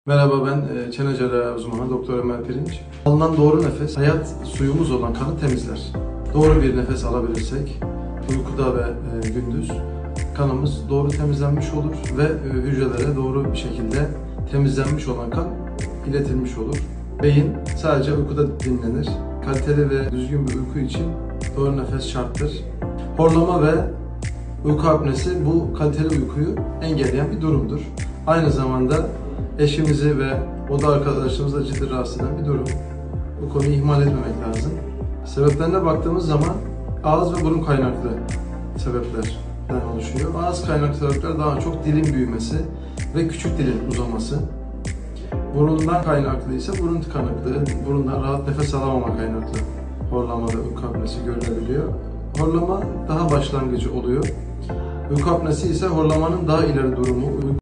Merhaba, ben çene cerrahi uzmanı Doktor Ömer Pirinç. Alınan doğru nefes, hayat suyumuz olan kanı temizler. Doğru bir nefes alabilirsek, uykuda ve gündüz kanımız doğru temizlenmiş olur ve hücrelere doğru bir şekilde temizlenmiş olan kan iletilmiş olur. Beyin sadece uykuda dinlenir. Kaliteli ve düzgün bir uyku için doğru nefes şarttır. Horlama ve uyku apnesi bu kaliteli uykuyu engelleyen bir durumdur. Aynı zamanda eşimizi ve oda arkadaşlarımızı da ciddi rahatsız eden bir durum. Bu konuyu ihmal etmemek lazım. Sebeplerine baktığımız zaman ağız ve burun kaynaklı sebeplerden oluşuyor. Ağız kaynaklı sebepler daha çok dilin büyümesi ve küçük dilin uzaması. Burundan kaynaklı ise burun tıkanıklığı, burundan rahat nefes alamama kaynaklı horlama ve uyku apnesi görülebiliyor. Horlama daha başlangıcı oluyor. Uyku apnesi ise horlamanın daha ileri durumu.